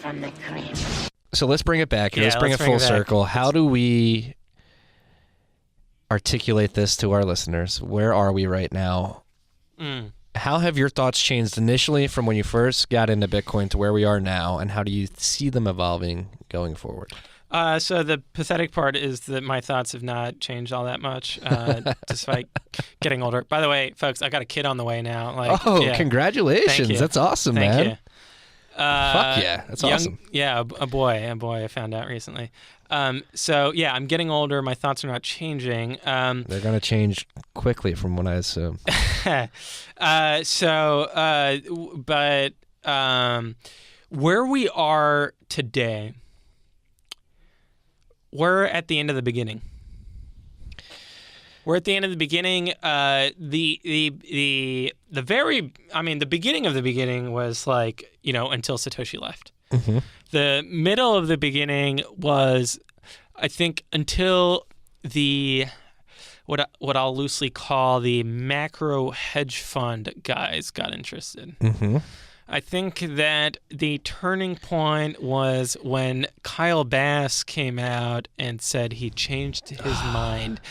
from the crypt. So let's bring it back here. Yeah, let's bring it full it back. circle. How do we articulate this to our listeners? Where are we right now? How have your thoughts changed initially from when you first got into Bitcoin to where we are now, and how do you see them evolving going forward? So the pathetic part is that my thoughts have not changed all that much, despite getting older. By the way, folks, I got a kid on the way now. Congratulations. Thank you. That's awesome, Thank man. You. Fuck yeah. That's awesome. Yeah, a boy I found out recently. So yeah, I'm getting older. My thoughts are not changing. They're going to change quickly from what I assume. Where we are today, we're at the end of the beginning. We're at the end of the beginning. The beginning of the beginning was until Satoshi left. Mm-hmm. The middle of the beginning was, I think, until what I'll loosely call the macro hedge fund guys got interested. Mm-hmm. I think that the turning point was when Kyle Bass came out and said he changed his mind.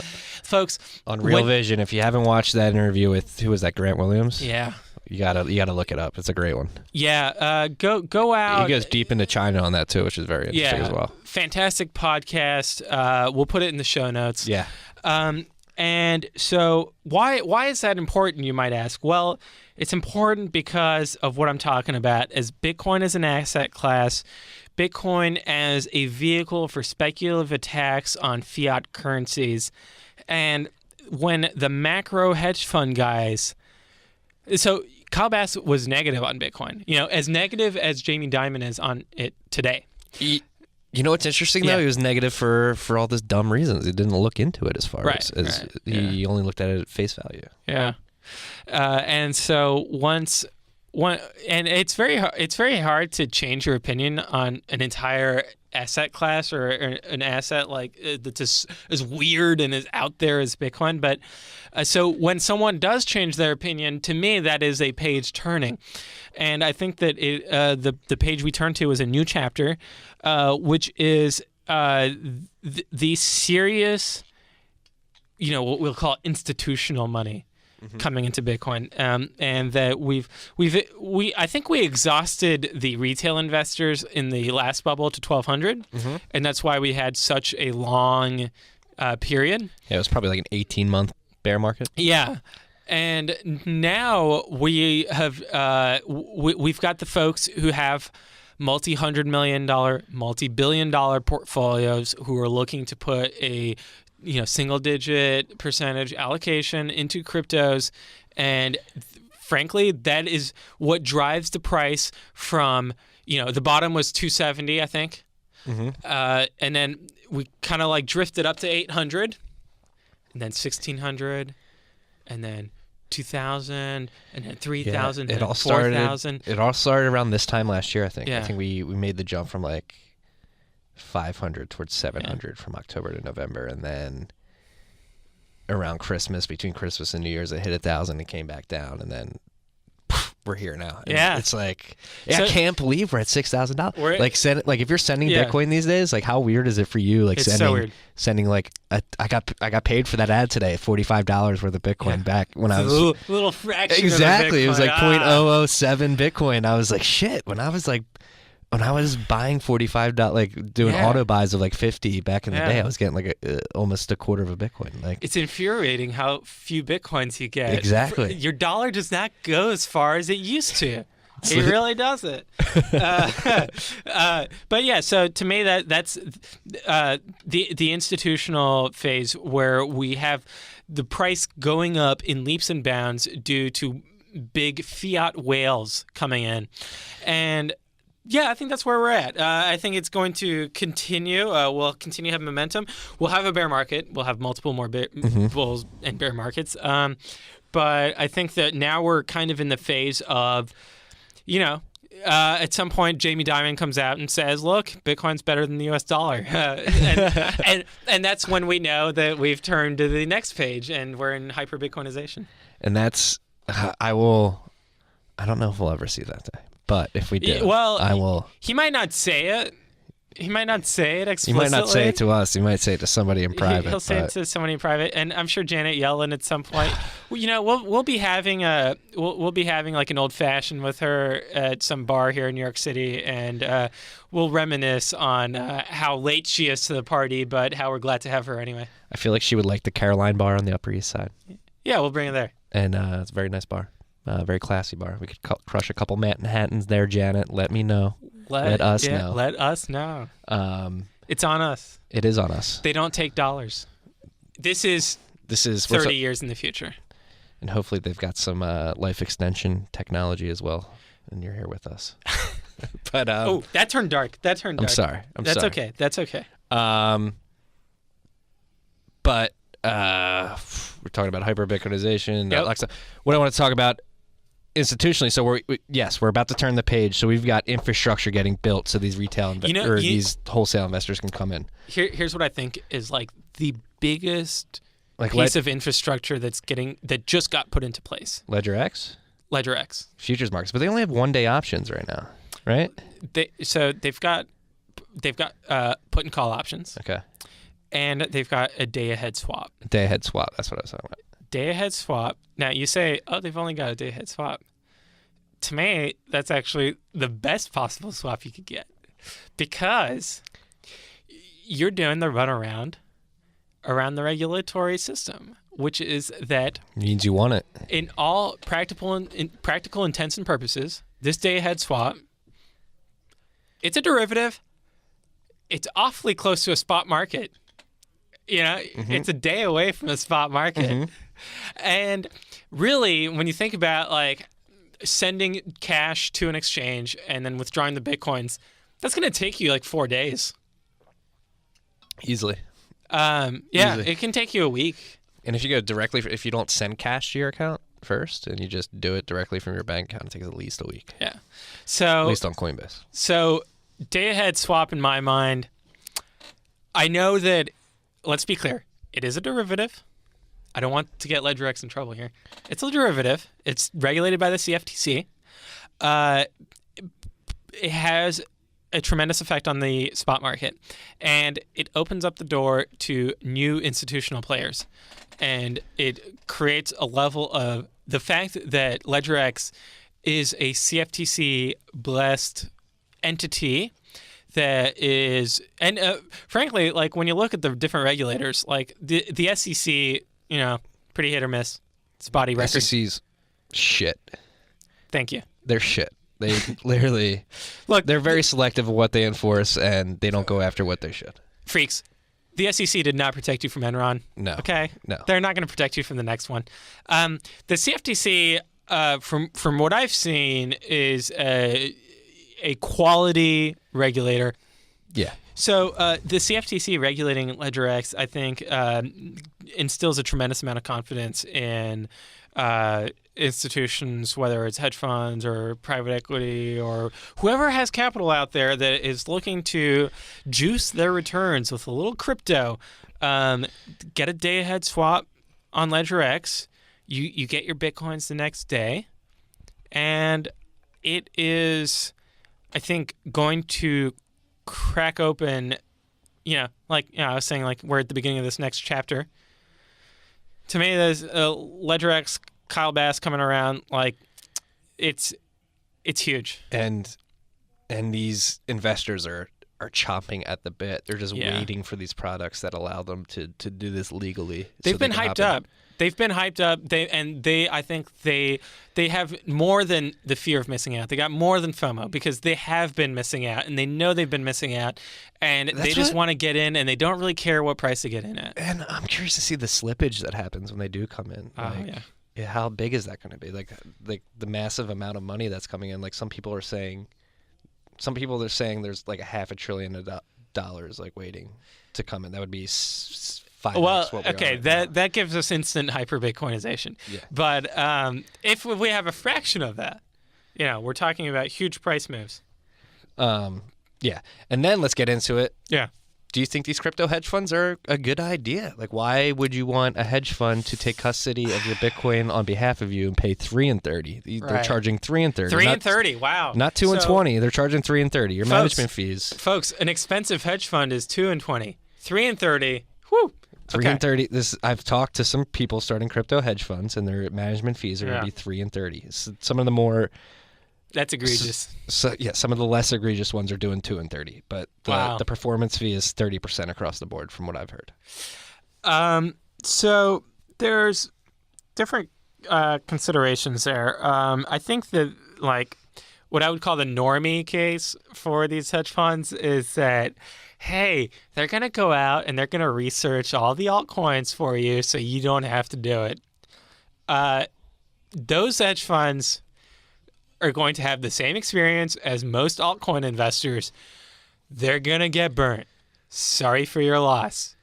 Folks, on Real Vision, if you haven't watched that interview with, who was that, Grant Williams? Yeah. You gotta look it up. It's a great one. Yeah, go out. He goes deep into China on that too, which is very interesting as well. Fantastic podcast. We'll put it in the show notes. Yeah. And so why is that important, you might ask? Well, it's important because of what I'm talking about, as Bitcoin as an asset class, Bitcoin as a vehicle for speculative attacks on fiat currencies. And when the macro hedge fund guys, so Kyle Bass was negative on Bitcoin, as negative as Jamie Dimon is on it today. You know what's interesting, though? He was negative for all this dumb reasons. He didn't look into it as far as he only looked at it at face value. Yeah. And so and it's very hard to change your opinion on an entire asset class or an asset that's as weird and as out there as Bitcoin. But so when someone does change their opinion, to me, that is a page turning. And I think that the page we turn to is a new chapter, which is the serious, what we'll call institutional money coming into Bitcoin, and that I think we exhausted the retail investors in the last bubble to 1,200, and that's why we had such a long period. Yeah, it was probably like an 18-month bear market. Yeah. And now we have we've got the folks who have multi-$100 million, multi-billion dollar portfolios who are looking to put a single-digit percentage allocation into cryptos, and frankly, that is what drives the price from the bottom was 270, I think, and then we kind of drifted up to 800, and then 1,600, and then 2,000, and then 3,000, and 4,000. It all started around this time last year, I think. Yeah. I think we made the jump from 500 towards 700 from October to November, and then around Christmas, between Christmas and New Year's, it hit 1,000 and came back down, and then we're here now. And it's I can't believe we're at $6,000. If you're sending Bitcoin these days, how weird is it for you? It's so weird. Sending I got paid for that ad today, $45 worth of Bitcoin back when I was a little fraction. Exactly, of it was Bitcoin. 0.007 Bitcoin. I was like, shit. When I was buying $45, doing auto buys of 50 back in the day, I was getting almost a quarter of a Bitcoin. It's infuriating how few Bitcoins you get. Exactly. Your dollar does not go as far as it used to. It really doesn't. But yeah, so to me that's the institutional phase where we have the price going up in leaps and bounds due to big fiat whales coming in, and yeah, I think that's where we're at. I think it's going to continue. We'll continue to have momentum. We'll have a bear market. We'll have multiple more bulls and bear markets. But I think that now we're kind of in the phase of, at some point Jamie Dimon comes out and says, look, Bitcoin's better than the U.S. dollar. and that's when we know that we've turned to the next page and we're in hyper-Bitcoinization. And that's, I don't know if we'll ever see that day. But if we do, well, I will. He might not say it. He might not say it He explicitly. might not say it to us. He might say it to somebody in private. He'll say it to somebody in private, and I'm sure Janet Yellen at some point. We'll be having like an old fashioned with her at some bar here in New York City, and we'll reminisce on how late she is to the party, but how we're glad to have her anyway. I feel like she would like the Caroline bar on the Upper East Side. Yeah, we'll bring her there. And it's a very nice bar. Very classy bar. We could crush a couple Manhattans there, Janet. Let me know. Let us know. Let us know. It's on us. It is on us. They don't take dollars. This is 30 years in the future. And hopefully they've got some life extension technology as well. And you're here with us. But that turned dark. I'm sorry. That's okay. That's okay. But we're talking about hyper-Bitcoinization. Yep. What I want to talk about institutionally, so we're about to turn the page. So we've got infrastructure getting built so these retail these wholesale investors can come in. Here's what I think is like the biggest piece of infrastructure that just got put into place. Ledger X futures markets, but they only have 1-day options right now, right? They've got put and call options. Okay. And they've got a day ahead swap. Day ahead swap. That's what I was talking about. Day ahead swap. Now you say, they've only got a day ahead swap. To me, that's actually the best possible swap you could get, because you're doing the runaround around the regulatory system, which is that means you want it. In all practical intents and purposes, this day ahead swap, it's a derivative. It's awfully close to a spot market. It's a day away from the spot market. Mm-hmm. And really, when you think about like sending cash to an exchange and then withdrawing the Bitcoins, that's going to take you like 4 days. Easily. Easily. It can take you a week. And if you go directly, if you don't send cash to your account first and you just do it directly from your bank account, it takes at least a week. Yeah. So at least on Coinbase. So day ahead swap, in my mind, I know that, let's be clear, it is a derivative. I don't want to get LedgerX in trouble here. It's a derivative. It's regulated by the CFTC. It has a tremendous effect on the spot market, and it opens up the door to new institutional players. And it creates a level of the fact that LedgerX is a CFTC-blessed entity that is, and frankly, like when you look at the different regulators, like the SEC, pretty hit or miss. It's body record. SEC's shit. Thank you. They're shit. They literally they're very selective of what they enforce, and they don't go after what they should. Freaks. The SEC did not protect you from Enron. No. Okay? No. They're not going to protect you from the next one. The CFTC, from what I've seen, is a quality regulator. Yeah. So the CFTC regulating LedgerX, I think, instills a tremendous amount of confidence in institutions, whether it's hedge funds or private equity or whoever has capital out there that is looking to juice their returns with a little crypto. Get a day-ahead swap on LedgerX. You get your Bitcoins the next day. And it is, I think, going to crack open, I was saying, like, we're at the beginning of this next chapter. To me, there's LedgerX, Kyle Bass coming around, like, it's huge. And these investors are chomping at the bit. They're just waiting for these products that allow them to do this legally. They've been hyped up. They've been hyped up. I think they have more than the fear of missing out. They got more than FOMO because they have been missing out, and they know they've been missing out, and they just want to get in, and they don't really care what price they get in at. And I'm curious to see the slippage that happens when they do come in. Yeah, how big is that going to be? Like the massive amount of money that's coming in. Like some people are saying there's like $500 billion like waiting to come in. That would be 5x what we okay, that gives us instant hyper-Bitcoinization. Yeah. But if we have a fraction of that, we're talking about huge price moves. Yeah. And then let's get into it. Yeah. do you think these crypto hedge funds are a good idea? Like, why would you want a hedge fund to take custody of your Bitcoin on behalf of you and pay 3 and 30? They're charging 3 and 30. 3 and 30. Wow. Not 2 and 20. They're charging 3 and 30. Your management fees. Folks, an expensive hedge fund is 2 and 20. 3 and 30. Whoo. 3 and 30. I've talked to some people starting crypto hedge funds, and their management fees are going to be 3 and 30. Some of the more. That's egregious. Some of the less egregious ones are doing 2 and 30, but the performance fee is 30% across the board, from what I've heard. So there's different considerations there. I think that like what I would call the normie case for these hedge funds is that, hey, they're gonna go out and they're gonna research all the altcoins for you, so you don't have to do it. Those hedge funds are going to have the same experience as most altcoin investors. They're going to get burnt. Sorry for your loss.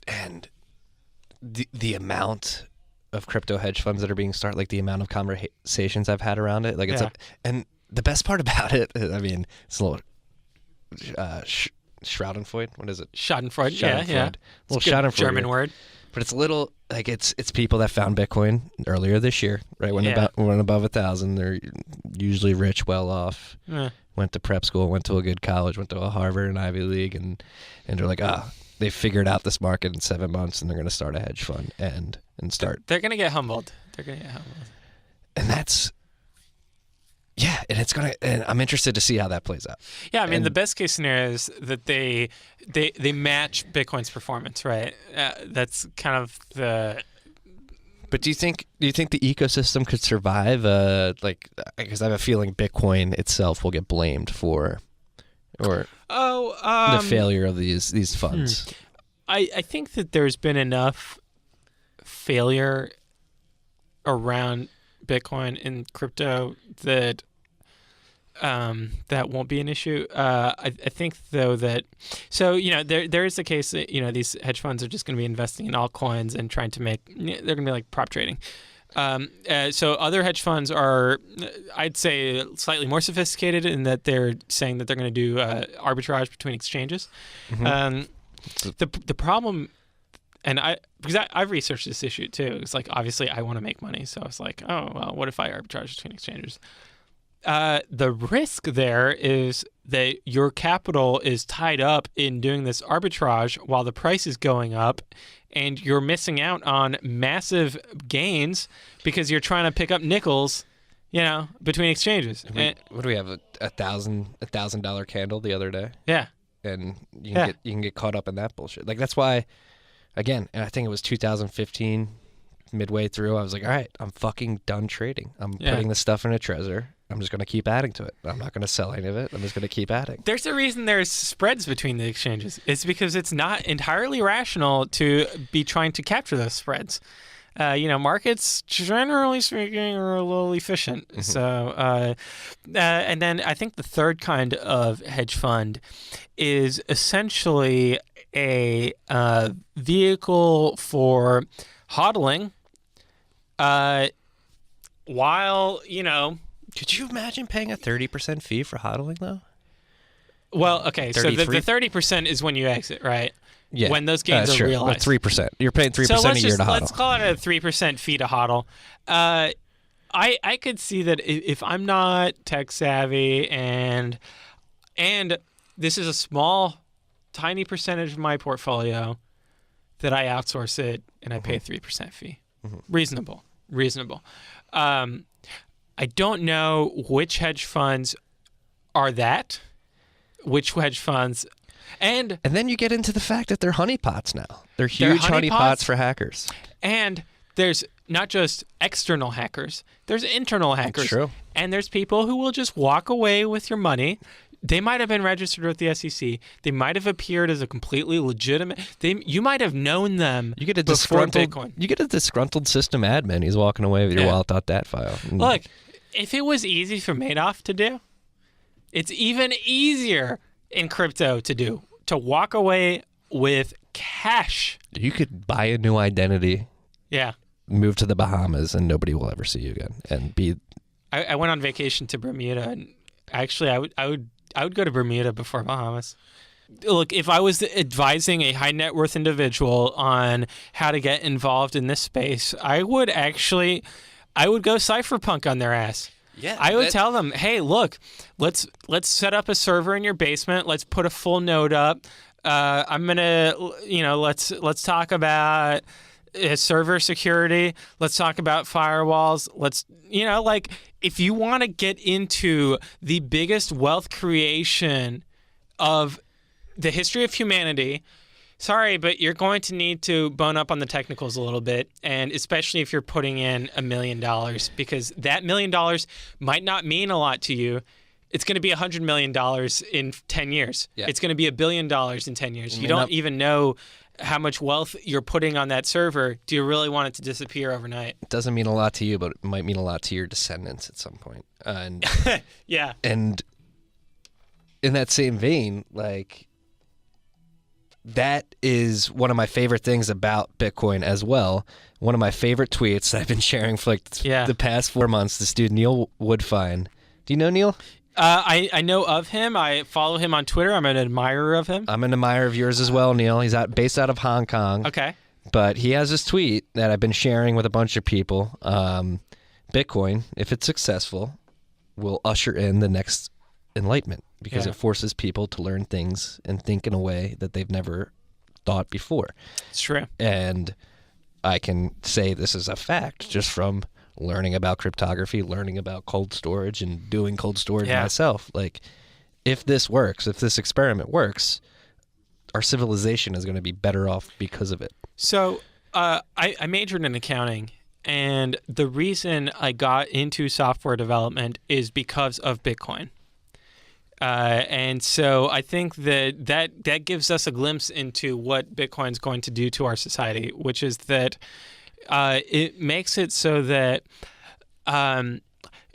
And the amount of crypto hedge funds that are being started, like the amount of conversations I've had around it, like it's and the best part about it, I mean, it's a little Schadenfreude. What is it? Schadenfreude. Yeah. A little Schadenfreude. German word. But it's a little like it's people that found Bitcoin earlier this year, right? When above 1,000, they're usually rich, well off. Went to prep school, went to a good college, went to a Harvard and Ivy League, and they're like, they figured out this market in 7 months, and they're going to start a hedge fund and start. They're going to get humbled. And that's. Yeah, and I'm interested to see how that plays out. Yeah, I mean, the best case scenario is that they match Bitcoin's performance, right? That's kind of the. But do you think the ecosystem could survive? Because I have a feeling Bitcoin itself will get blamed for, the failure of these funds. I think that there's been enough failure around Bitcoin and crypto that that won't be an issue. I think though that there is the case that these hedge funds are just going to be investing in altcoins and trying to make they're going to be like prop trading. So other hedge funds are, I'd say, slightly more sophisticated in that they're saying that they're going to do arbitrage between exchanges. Mm-hmm. The problem. And because I've researched this issue too. It's like, obviously I want to make money. So I was like, oh, well, what if I arbitrage between exchanges? The risk there is that your capital is tied up in doing this arbitrage while the price is going up, and you're missing out on massive gains because you're trying to pick up nickels, between exchanges. What do we have? A $1,000 candle the other day? Yeah. And you can get caught up in that bullshit. Like, that's why. Again, and I think it was 2015, midway through, I was like, all right, I'm fucking done trading. I'm putting this stuff in a Trezor. I'm just going to keep adding to it. I'm not going to sell any of it. I'm just going to keep adding. There's a reason there's spreads between the exchanges. It's because it's not entirely rational to be trying to capture those spreads. Markets, generally speaking, are a little efficient. Mm-hmm. So, and then I think the third kind of hedge fund is essentially a vehicle for hodling. While could you imagine paying a 30% fee for hodling though? Well, okay, 33? So the 30% is when you exit, right? Yeah, when those gains are realized. 3%. You're paying 3% a year to hodl. Let's call it a 3% fee to hodl. I could see that if I'm not tech savvy and this is a small, tiny percentage of my portfolio, that I outsource it and I pay a 3% fee. Mm-hmm. Reasonable. I don't know which hedge funds are that. Which hedge funds. And then you get into the fact that they're honeypots now. They're huge honeypots for hackers. And there's not just external hackers. There's internal hackers. That's true. And there's people who will just walk away with your money. They might have been registered with the SEC. They might have appeared as a completely legitimate. You might have known them. You get a before Bitcoin. You get a disgruntled system admin. He's walking away with your wallet.dat file. Look, if it was easy for Madoff to do, it's even easier in crypto to walk away with cash. You could buy a new identity. Yeah. Move to the Bahamas and nobody will ever see you again. And be. I went on vacation to Bermuda, and actually I would go to Bermuda before Bahamas. look, if I was advising a high net worth individual on how to get involved in this space, I would go cypherpunk on their ass. Yeah, I would tell them, hey, look, let's set up a server in your basement. Let's put a full node up. I'm gonna, let's talk about server security. Let's talk about firewalls. Let's, if you want to get into the biggest wealth creation of the history of humanity, sorry, but you're going to need to bone up on the technicals a little bit, and especially if you're putting in $1 million, because that $1 million might not mean a lot to you. It's going to be $100 million in 10 years. Yeah. It's going to be $1 billion in 10 years. You don't even know how much wealth you're putting on that server. Do you really want it to disappear overnight? It doesn't mean a lot to you, but it might mean a lot to your descendants at some point. And yeah. And in that same vein, that is one of my favorite things about Bitcoin as well. One of my favorite tweets I've been sharing for the past 4 months, this dude, Neil Woodfine. Do you know Neil? I know of him. I follow him on Twitter. I'm an admirer of him. I'm an admirer of yours as well, Neil. He's based out of Hong Kong. Okay. But he has this tweet that I've been sharing with a bunch of people. Bitcoin, if it's successful, will usher in the next enlightenment because it forces people to learn things and think in a way that they've never thought before. It's true. And I can say this is a fact just from learning about cryptography, learning about cold storage, and doing cold storage myself. If this works, if this experiment works, our civilization is going to be better off because of it. So I majored in accounting, and the reason I got into software development is because of Bitcoin. And so I think that gives us a glimpse into what Bitcoin's going to do to our society, which is that it makes it so that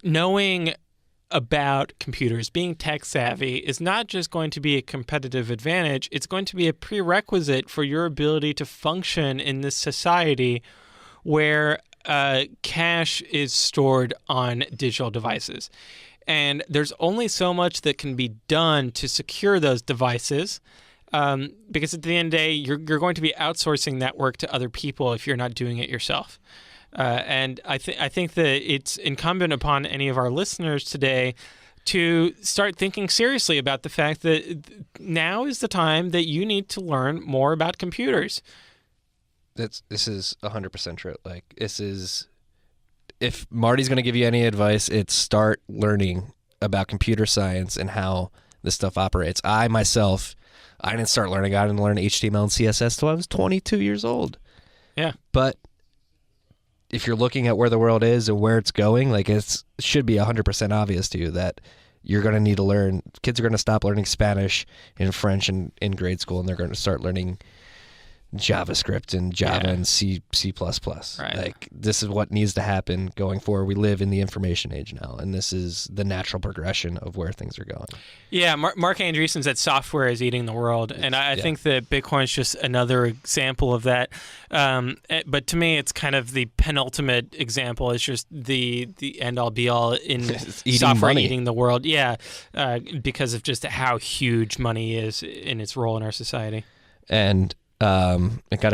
knowing about computers, being tech savvy, is not just going to be a competitive advantage. It's going to be a prerequisite for your ability to function in this society where cash is stored on digital devices. And there's only so much that can be done to secure those devices, because at the end of the day, you're going to be outsourcing that work to other people if you're not doing it yourself. And I think that it's incumbent upon any of our listeners today to start thinking seriously about the fact that now is the time that you need to learn more about computers. This is 100% true. If Marty's going to give you any advice, it's start learning about computer science and how this stuff operates. I didn't start learning. I didn't learn HTML and CSS till I was 22 years old. Yeah. But if you're looking at where the world is and where it's going, it should be 100% obvious to you that you're going to need to learn. Kids are going to stop learning Spanish and French in grade school, and they're going to start learning JavaScript and Java and C++. Right. This is what needs to happen going forward. We live in the information age now, and this is the natural progression of where things are going. Yeah, Mark Andreessen said software is eating the world, and I think that Bitcoin is just another example of that. But to me, it's kind of the penultimate example. It's just the end-all, be-all in software eating the world. Yeah, because of just how huge money is in its role in our society. And I got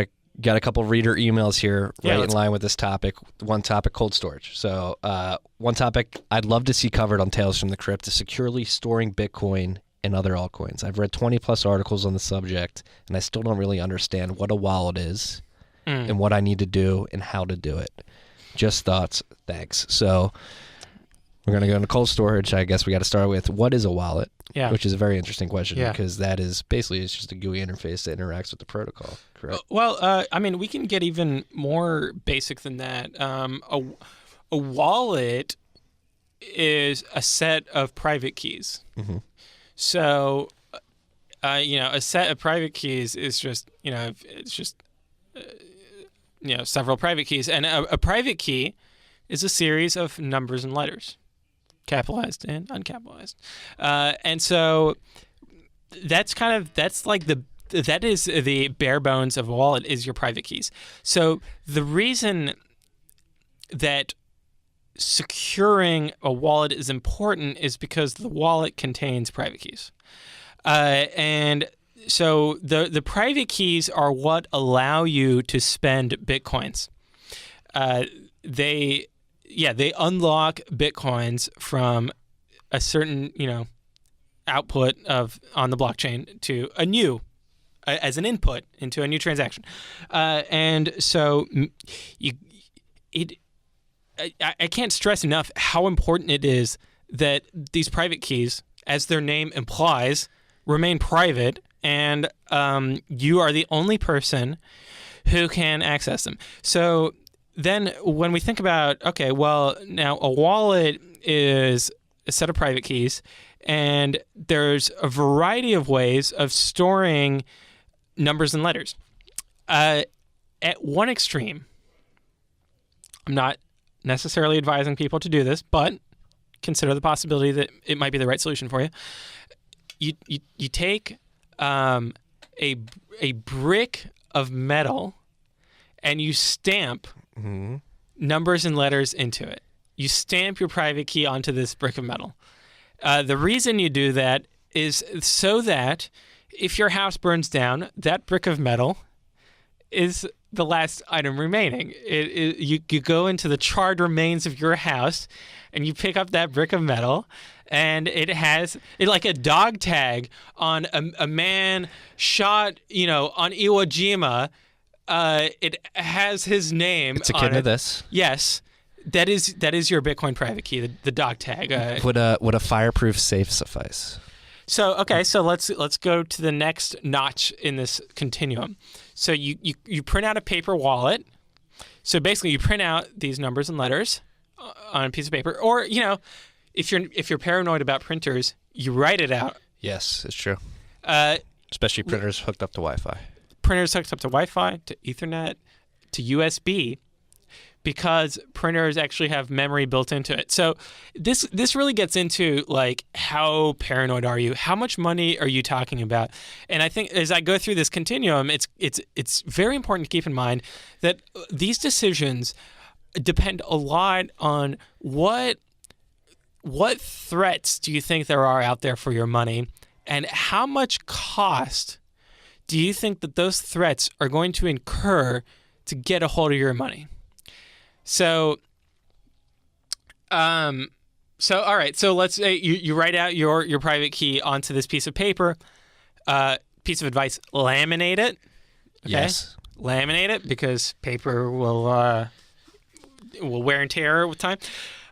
a couple reader emails here in line with this topic. One topic, cold storage. So one topic I'd love to see covered on Tales from the Crypt is securely storing Bitcoin and other altcoins. I've read 20 plus articles on the subject, and I still don't really understand what a wallet is and what I need to do and how to do it. Just thoughts. Thanks. So we're going to go into cold storage. I guess we got to start with what is a wallet, which is a very interesting question because that is basically it's just a GUI interface that interacts with the protocol, correct? Well, we can get even more basic than that. A wallet is a set of private keys. Mm-hmm. So, a set of private keys is just, several private keys. And a private key is a series of numbers and letters, capitalized and uncapitalized. And so that is the bare bones of a wallet is your private keys. So the reason that securing a wallet is important is because the wallet contains private keys. And so the private keys are what allow you to spend Bitcoins. They unlock Bitcoins from a certain, output on the blockchain to a new, as an input into a new transaction. And so I can't stress enough how important it is that these private keys, as their name implies, remain private, and you are the only person who can access them. So then when we think about, okay, well, now a wallet is a set of private keys, and there's a variety of ways of storing numbers and letters. At one extreme, I'm not necessarily advising people to do this, but consider the possibility that it might be the right solution for you. You take a brick of metal and you stamp numbers and letters into it. You stamp your private key onto this brick of metal. The reason you do that is so that if your house burns down, that brick of metal is the last item remaining. You go into the charred remains of your house and you pick up that brick of metal, and it has like a dog tag on a man shot, on Iwo Jima. It has his name. It's akin to this. Yes, that is your Bitcoin private key. The dog tag. Would a fireproof safe suffice? So let's go to the next notch in this continuum. So you print out a paper wallet. So basically, you print out these numbers and letters on a piece of paper, or if you're paranoid about printers, you write it out. Yes, it's true. Especially printers hooked up to Wi-Fi. Printers hooked up to Wi-Fi, to Ethernet, to USB, because printers actually have memory built into it. So this really gets into like, how paranoid are you? How much money are you talking about? And I think as I go through this continuum, it's very important to keep in mind that these decisions depend a lot on what threats do you think there are out there for your money, and how much cost do you think that those threats are going to incur to get a hold of your money? So all right. So let's say you write out your private key onto this piece of paper. Piece of advice: laminate it. Okay? Yes. Laminate it, because paper will wear and tear with time.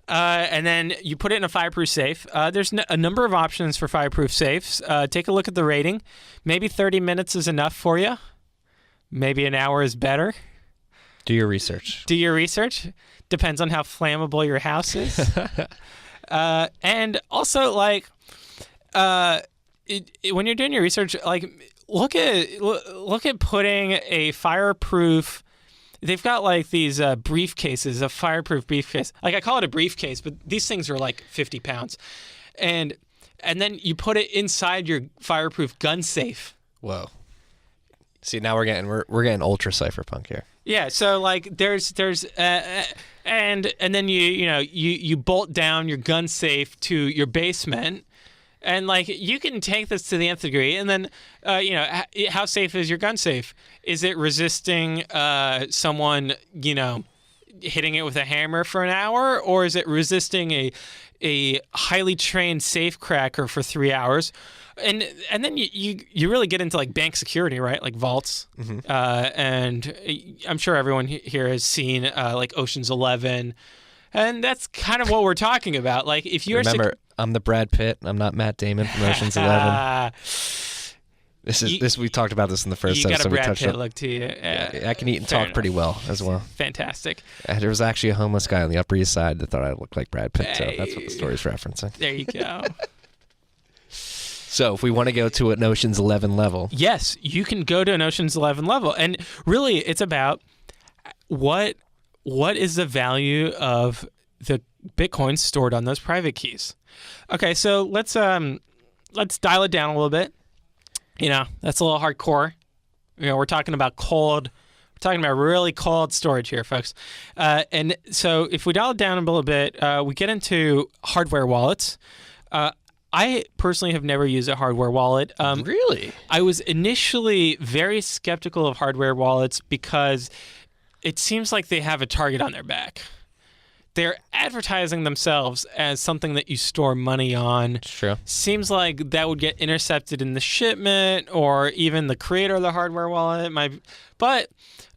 And then you put it in a fireproof safe. There's a number of options for fireproof safes. Take a look at the rating. Maybe 30 minutes is enough for you. Maybe an hour is better. Do your research. Depends on how flammable your house is. And also, like, when you're doing your research, like, look at putting a fireproof. They've got like these briefcases, a fireproof briefcase. Like, I call it a briefcase, but these things are like 50 pounds. And then you put it inside your fireproof gun safe. Whoa. See, now we're getting ultra cypherpunk here. Yeah, so like there's and then you bolt down your gun safe to your basement, and like you can take this to the nth degree, and then how safe is your gun safe? Is it resisting someone hitting it with a hammer for an hour, or is it resisting a highly trained safe cracker for 3 hours? And then you really get into like bank security, right? Like vaults. Mm-hmm. And I'm sure everyone here has seen like Ocean's 11, and that's kind of what we're talking about. Like, if you're remember, I'm the Brad Pitt. I'm not Matt Damon from Ocean's 11. We talked about this in the first episode. You got a we Brad touched Pitt on. look to you. I can eat and talk pretty well as well. Fantastic. There was actually a homeless guy on the Upper East Side that thought I looked like Brad Pitt, so that's what the story's referencing. There you go. So if we want to go to an Ocean's 11 level. Yes, you can go to an Ocean's 11 level. And really, it's about what is the value of the Bitcoin stored on those private keys. Okay, so let's dial it down a little bit. That's a little hardcore. We're talking about really cold storage here, folks. And so if we dial it down a little bit, we get into hardware wallets. I personally have never used a hardware wallet. Really? I was initially very skeptical of hardware wallets because it seems like they have a target on their back. They're advertising themselves as something that you store money on. It's true. Seems like that would get intercepted in the shipment, or even the creator of the hardware wallet might. But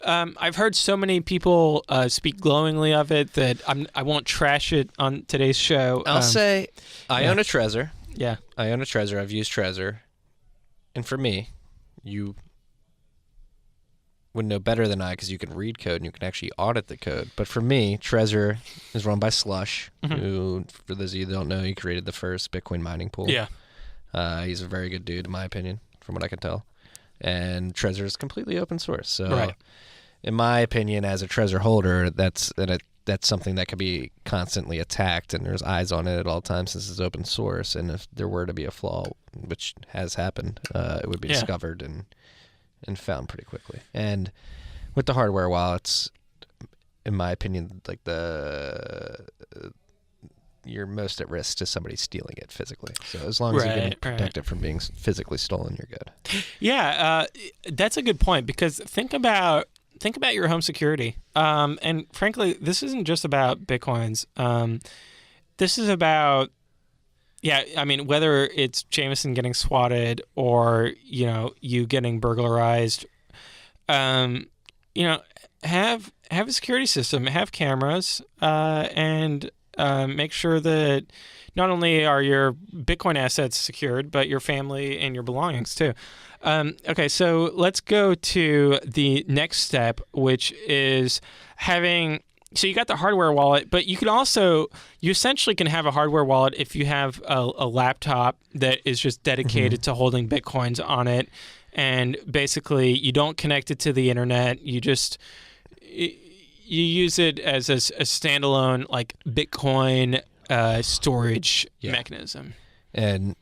I've heard so many people speak glowingly of it that I won't trash it on today's show. I'll say I own a Trezor. Yeah. I own a Trezor. I've used Trezor. And for me, you would know better than I because you can read code and you can actually audit the code. But for me, Trezor is run by Slush, who, for those of you that don't know, he created the first Bitcoin mining pool. Yeah. He's a very good dude, in my opinion, from what I can tell. And Trezor is completely open source. So, in my opinion, as a Trezor holder, that's something that could be constantly attacked, and there's eyes on it at all times since it's open source. And if there were to be a flaw, which has happened, it would be discovered and found pretty quickly. And with the hardware wallets, in my opinion, like you're most at risk to somebody stealing it physically. So as long as you can protect it from being physically stolen, you're good. Yeah, that's a good point, because think about your home security. And frankly, this isn't just about Bitcoins. This is about, whether it's Jameson getting swatted or, you getting burglarized, have a security system, have cameras, and make sure that not only are your Bitcoin assets secured, but your family and your belongings too. Okay, so let's go to the next step, which is so you got the hardware wallet, but you essentially can have a hardware wallet if you have a laptop that is just dedicated to holding Bitcoins on it. And basically you don't connect it to the internet. You use it as a standalone like Bitcoin storage mechanism. And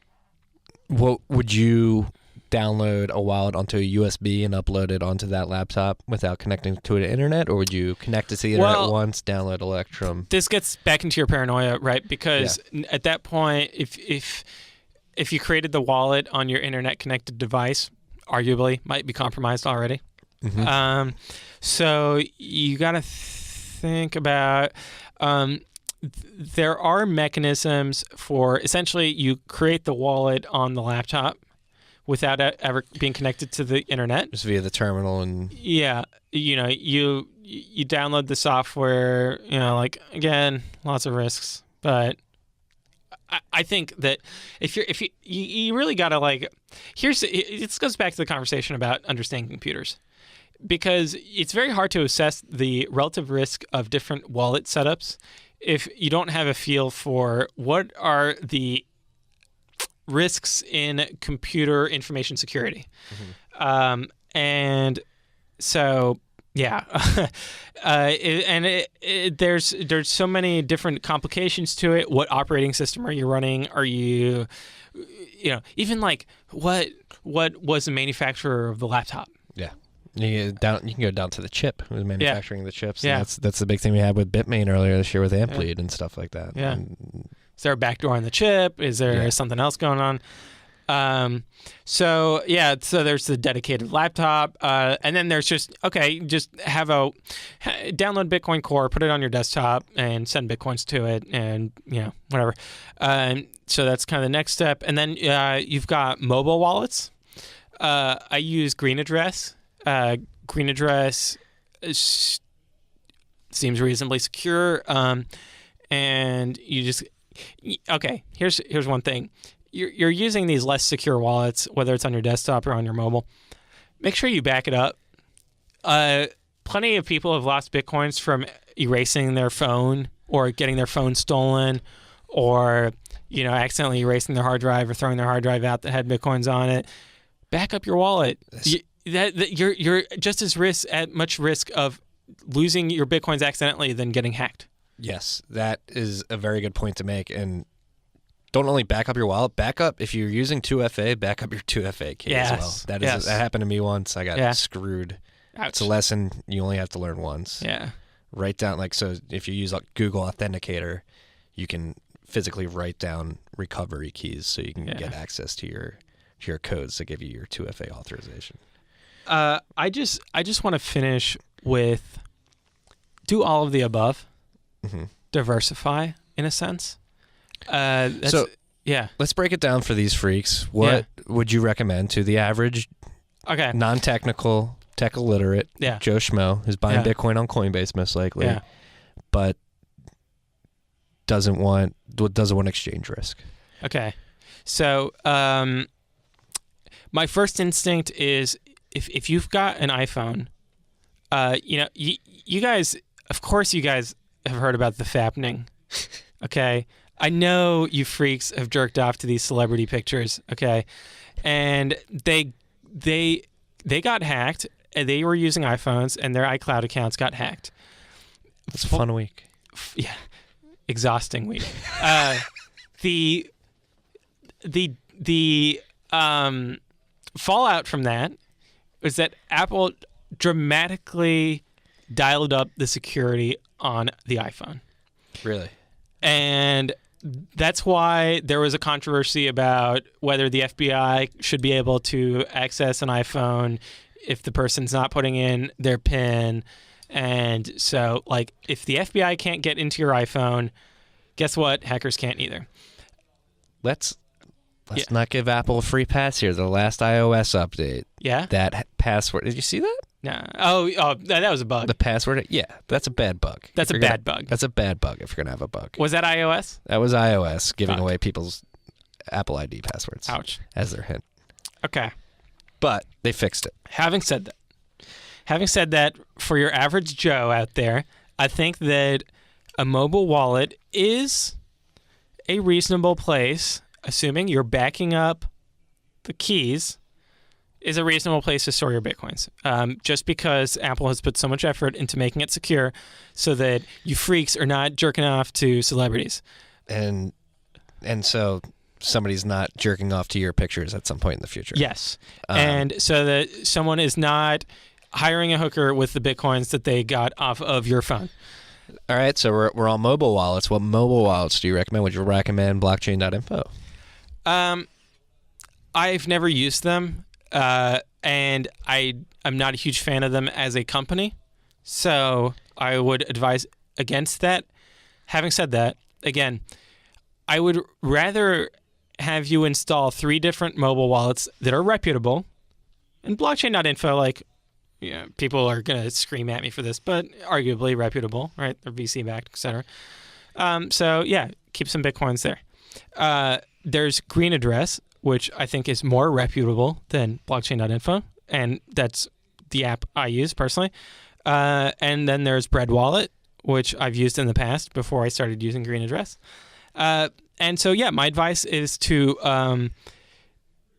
what would you download a wallet onto a USB and upload it onto that laptop without connecting to the internet, or would you connect it to the internet once, download Electrum? This gets back into your paranoia, right? Because at that point, if you created the wallet on your internet connected device, arguably might be compromised already. So you got to think about there are mechanisms for essentially you create the wallet on the laptop without ever being connected to the internet, just via the terminal. And you download the software. Again, lots of risks, but I think that if you really gotta this goes back to the conversation about understanding computers, because it's very hard to assess the relative risk of different wallet setups if you don't have a feel for what are the risks in computer information security. And so there's so many different complications to it. What operating system are you running? Are you even like what was the manufacturer of the laptop? You can go down to the chip who's manufacturing the chips. Yeah, that's the big thing we had with Bitmain earlier this year with Amplead and stuff like that. Yeah. Is there a backdoor on the chip? Is there something else going on? So there's the dedicated laptop, and then there's just download Bitcoin Core, put it on your desktop, and send Bitcoins to it, and whatever. So that's kind of the next step, and then you've got mobile wallets. I use Green Address. Green Address seems reasonably secure, and you just here's one thing. You're using these less secure wallets, whether it's on your desktop or on your mobile. Make sure you back it up. Plenty of people have lost Bitcoins from erasing their phone or getting their phone stolen, or accidentally erasing their hard drive or throwing their hard drive out that had Bitcoins on it. Back up your wallet. You're just as at much risk of losing your Bitcoins accidentally than getting hacked. Yes, that is a very good point to make. And don't only back up your wallet, back up, if you're using 2FA, back up your 2FA key as well. That happened to me once. I got screwed. Ouch. It's a lesson you only have to learn once. Yeah. Write down, so if you use Google Authenticator, you can physically write down recovery keys so you can get access to your codes to give you your 2FA authorization. I just want to finish with do all of the above. Mm-hmm. Diversify in a sense. So let's break it down for these freaks. What would you recommend to the average non-technical, tech illiterate Joe Schmo who's buying Bitcoin on Coinbase most likely, but doesn't want exchange risk? Okay. So my first instinct is if you've got an iPhone, you guys, of course you guys have heard about the fappening. Okay. I know you freaks have jerked off to these celebrity pictures. Okay. And they got hacked, and they were using iPhones, and their iCloud accounts got hacked. It's a fun week. Yeah. Exhausting week. The fallout from that was that Apple dramatically dialed up the security on the iPhone. Really? And that's why there was a controversy about whether the FBI should be able to access an iPhone if the person's not putting in their PIN. And so, like, if the FBI can't get into your iPhone, guess what? Hackers can't either. Let's not give Apple a free pass here. The last iOS update. Yeah? That password. Did you see that? No. Oh, that was a bug. The password? Yeah, that's a bad bug. That's a bad bug. That's a bad bug if you're going to have a bug. Was that iOS? That was iOS giving away people's Apple ID passwords. Ouch. As their hint. Okay. But they fixed it. Having said that, for your average Joe out there, I think that a mobile wallet is a reasonable place, assuming you're backing up the keys, is a reasonable place to store your Bitcoins. Just because Apple has put so much effort into making it secure so that you freaks are not jerking off to celebrities. And so somebody's not jerking off to your pictures at some point in the future. Yes. And so that someone is not hiring a hooker with the Bitcoins that they got off of your phone. All right, so we're on mobile wallets. What mobile wallets do you recommend? Would you recommend blockchain.info? I've never used them, and I'm not a huge fan of them as a company, so I would advise against that. Having said that, again, I would rather have you install 3 different mobile wallets that are reputable, and blockchain.info, people are going to scream at me for this, but arguably reputable, right? They're VC-backed, et cetera. So, keep some Bitcoins there. There's Green Address, which I think is more reputable than blockchain.info, and that's the app I use personally. And then there's Bread Wallet, which I've used in the past before I started using Green Address. And so, my advice is to, and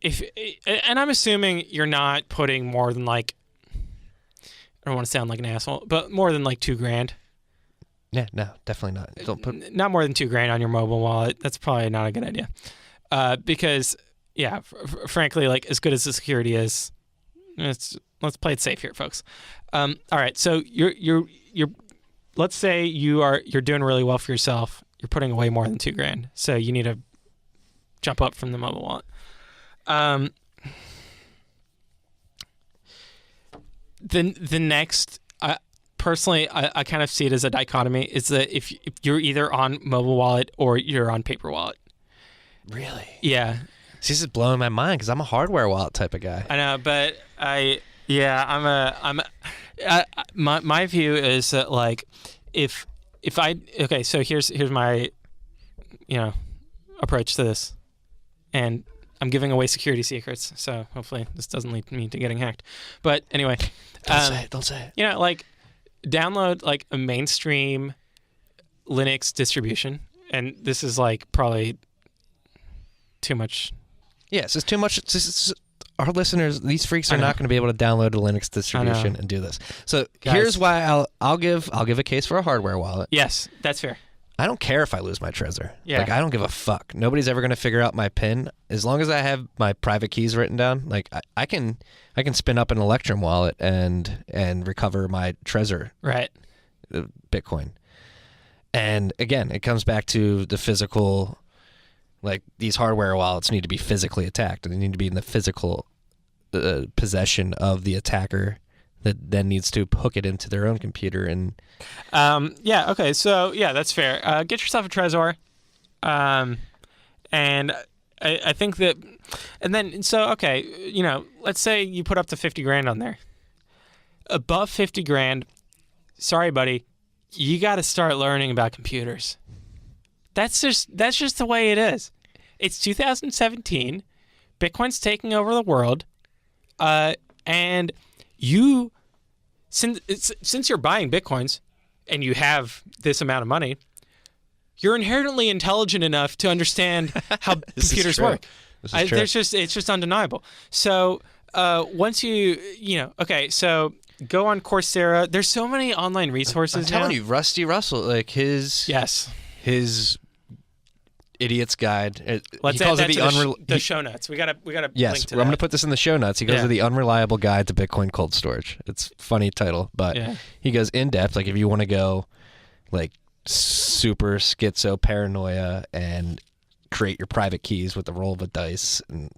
I'm assuming you're not putting more than I don't want to sound like an asshole, but more than $2,000. Yeah, no, definitely not. Don't put not more than $2,000 on your mobile wallet. That's probably not a good idea. Because frankly, as good as the security is, let's play it safe here, folks. All right, so you're let's say you're doing really well for yourself. You're putting away more than $2,000, so you need to jump up from the mobile wallet. The next, personally, I kind of see it as a dichotomy. Is that if you're either on mobile wallet or you're on paper wallet. Really? Yeah. See, this is blowing my mind because I'm a hardware wallet type of guy. I know, but my view is that so here's my approach to this, and I'm giving away security secrets, so hopefully this doesn't lead me to getting hacked. But anyway, don't say it. Download a mainstream Linux distribution, and this is probably too much. Yes, it's too much. Our listeners, these freaks are not going to be able to download a Linux distribution and do this. So here's why I'll give a case for a hardware wallet. Yes, that's fair. I don't care if I lose my Trezor. Yeah. I don't give a fuck. Nobody's ever going to figure out my PIN. As long as I have my private keys written down, I can spin up an Electrum wallet and recover my Trezor. Right. Bitcoin. And again, it comes back to the physical Like these hardware wallets need to be physically attacked, and they need to be in the physical possession of the attacker that then needs to hook it into their own computer. And yeah, okay, so yeah, that's fair. Get yourself a Trezor, and I think that, and then so okay, let's say you put up to 50 grand on there. Above 50 grand, sorry, buddy, you got to start learning about computers. That's just the way it is. It's 2017. Bitcoin's taking over the world, and you, since you're buying Bitcoins, and you have this amount of money, you're inherently intelligent enough to understand how computers work. It's just undeniable. So once okay, so go on Coursera. There's so many online resources. I'm telling you, Rusty Russell, like his Idiot's Guide. Let's add that to the show notes. We gotta link to that. I'm gonna put this in the show notes. He goes to the Unreliable Guide to Bitcoin Cold Storage. It's a funny title, but he goes in depth. Like if you want to go like super schizo paranoia and create your private keys with the roll of a dice and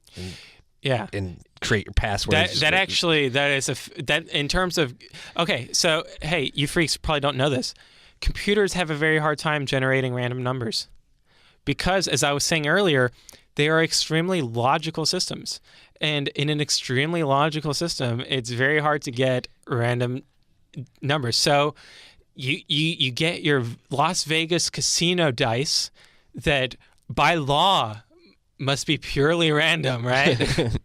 create your passwords. That in terms of, okay, so hey, you freaks probably don't know this. Computers have a very hard time generating random numbers because, as I was saying earlier, they are extremely logical systems. And in an extremely logical system, it's very hard to get random numbers. So you get your Las Vegas casino dice that by law must be purely random, right?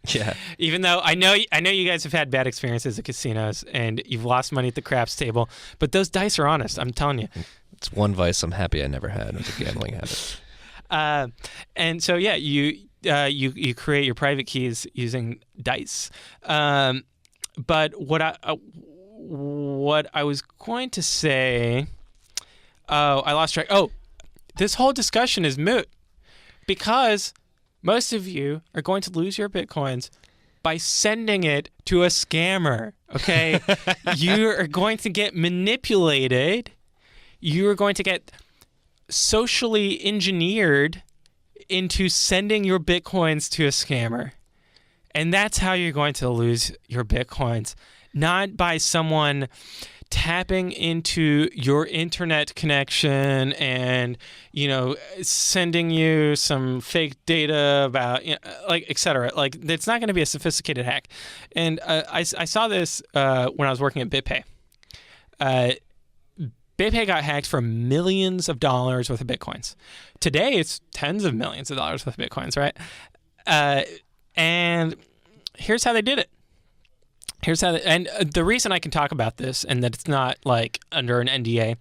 Yeah. Even though I know you guys have had bad experiences at casinos and you've lost money at the craps table, but those dice are honest. I'm telling you. It's one vice I'm happy I never had. It was a gambling habit. And so you create your private keys using dice. But what I was going to say, I lost track. Oh, this whole discussion is moot because most of you are going to lose your Bitcoins by sending it to a scammer, okay? You are going to get manipulated. You are going to get socially engineered into sending your Bitcoins to a scammer. And that's how you're going to lose your Bitcoins. Not by someone tapping into your internet connection and, sending you some fake data about, like, et cetera. Like, it's not going to be a sophisticated hack. And I saw this when I was working at BitPay. BitPay got hacked for millions of dollars worth of Bitcoins. Today, it's tens of millions of dollars worth of Bitcoins, right? And here's how they did it. And the reason I can talk about this and that it's not like under an NDA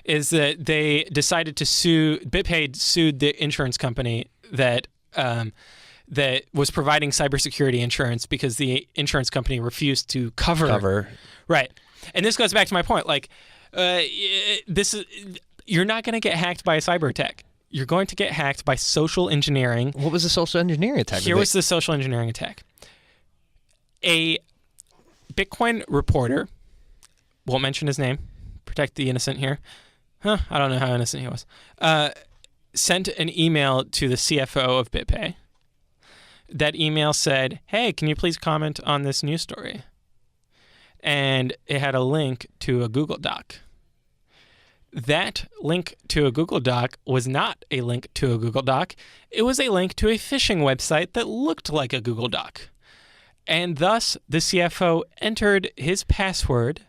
is that they decided to sue. BitPay sued the insurance company that was providing cybersecurity insurance because the insurance company refused to cover. Right, and this goes back to my point. Like, you're not going to get hacked by a cyber attack. You're going to get hacked by social engineering. What was the social engineering attack? Here was the social engineering attack. A Bitcoin reporter, won't mention his name, protect the innocent here. I don't know how innocent he was. Sent an email to the CFO of BitPay. That email said, hey, can you please comment on this news story? And it had a link to a Google Doc. That link to a Google Doc was not a link to a Google Doc. It was a link to a phishing website that looked like a Google Doc. And thus, the CFO entered his password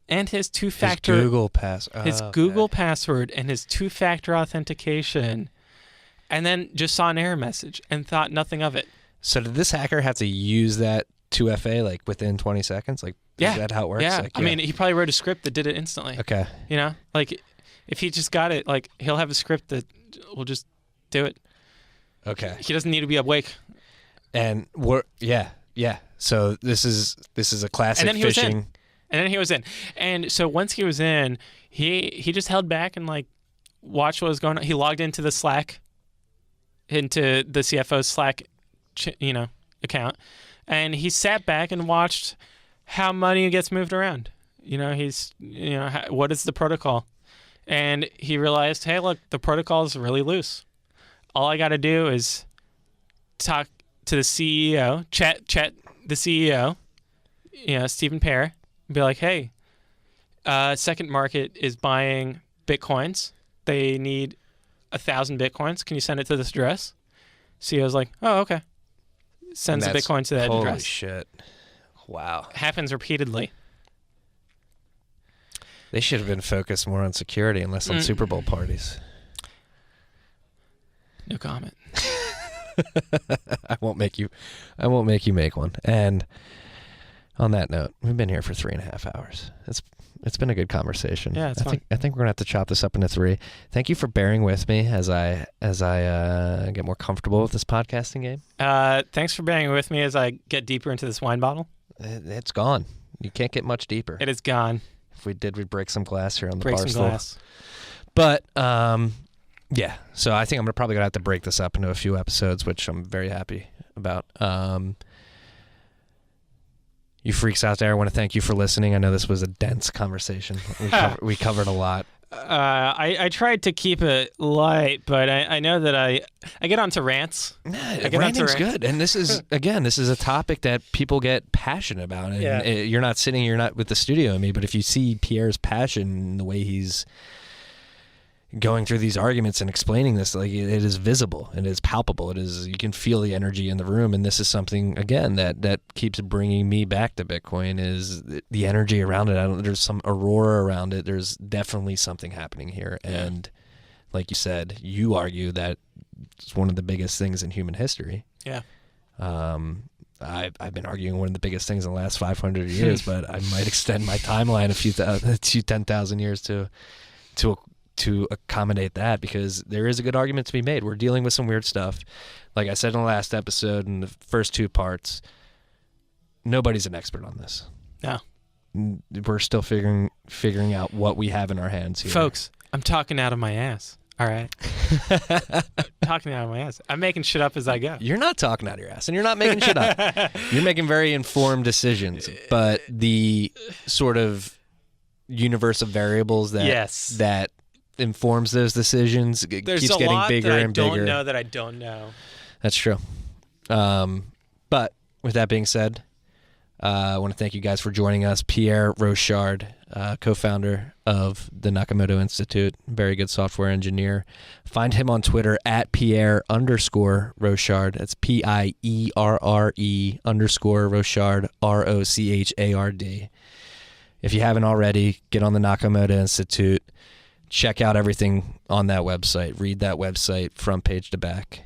and his two-factor... Google password and his two-factor authentication, and then just saw an error message and thought nothing of it. So did this hacker have to use that 2FA like within 20 seconds? Like, is that how it works? Yeah. Like, I mean, he probably wrote a script that did it instantly. Okay. Like if he just got it, like he'll have a script that will just do it. Okay. He doesn't need to be awake. And yeah. So this is a classic phishing. And then he was in. And so once he was in, he just held back and like watched what was going on. He logged into the Slack, into the CFO's Slack, account, and he sat back and watched how money gets moved around. What is the protocol? And he realized, hey, look, the protocol is really loose. all I got to do is talk to the CEO, chat the CEO, Stephen Pierre, and be like, hey, Second Market is buying Bitcoins. They need 1,000 Bitcoins. Can you send it to this address? CEO's like, oh, okay. Sends the Bitcoin to that address. Holy shit. Wow. Happens repeatedly. They should have been focused more on security and less on Super Bowl parties. No comment. I won't make you make one. And on that note, we've been here for 3.5 hours. It's been a good conversation. Yeah, it's fun. I think we're gonna have to chop this up into 3. Thank you for bearing with me as I get more comfortable with this podcasting game. Thanks for bearing with me as I get deeper into this wine bottle. It's gone. You can't get much deeper. It is gone. If we did, we'd break some glass here on the Break bar some glass. But yeah. So I think I'm probably gonna have to break this up into a few episodes, which I'm very happy about. You freaks out there, I want to thank you for listening. I know this was a dense conversation. We covered a lot. I tried to keep it light, but I know that I get onto rants. Ranting's good. And this is a topic that people get passionate about. And you're not with the studio and me, but if you see Pierre's passion in the way he's going through these arguments and explaining this, like, it is visible, it is palpable, you can feel the energy in the room. And this is something, again, that keeps bringing me back to Bitcoin, is the energy around it. There's some aurora around it. There's definitely something happening here. And like you said, you argue that it's one of the biggest things in human history. Yeah. I've been arguing one of the biggest things in the last 500 years, but I might extend my timeline a few 10,000 years to accommodate that, because there is a good argument to be made. We're dealing with some weird stuff. Like I said in the last episode, in the first 2 parts, nobody's an expert on this. No. We're still figuring out what we have in our hands here. Folks, I'm talking out of my ass. All right. Talking out of my ass. I'm making shit up as I go. You're not talking out of your ass, and you're not making shit up. You're making very informed decisions, but the sort of universe of variables that informs those decisions keeps getting bigger and bigger. That I don't know. That's true. But with that being said, I want to thank you guys for joining us. Pierre Rochard, co-founder of the Nakamoto Institute, very good software engineer. Find him on Twitter at Pierre_Rochard. That's PIERRE_Rochard, ROCHARD. If you haven't already, get on the Nakamoto Institute. Check out everything on that website. Read that website front page to back,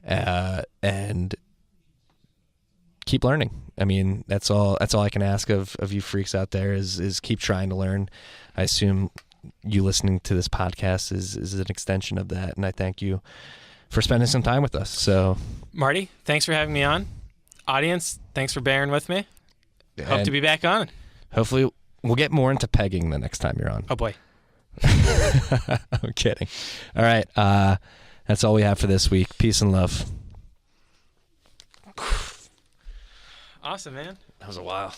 and keep learning. I mean, that's all I can ask of you freaks out there is keep trying to learn. I assume you listening to this podcast is an extension of that, and I thank you for spending some time with us. So, Marty, thanks for having me on. Audience, thanks for bearing with me. Hope to be back on. Hopefully, we'll get more into pegging the next time you're on. Oh boy. I'm kidding. All right. That's all we have for this week. Peace and love. Awesome, man. That was a while.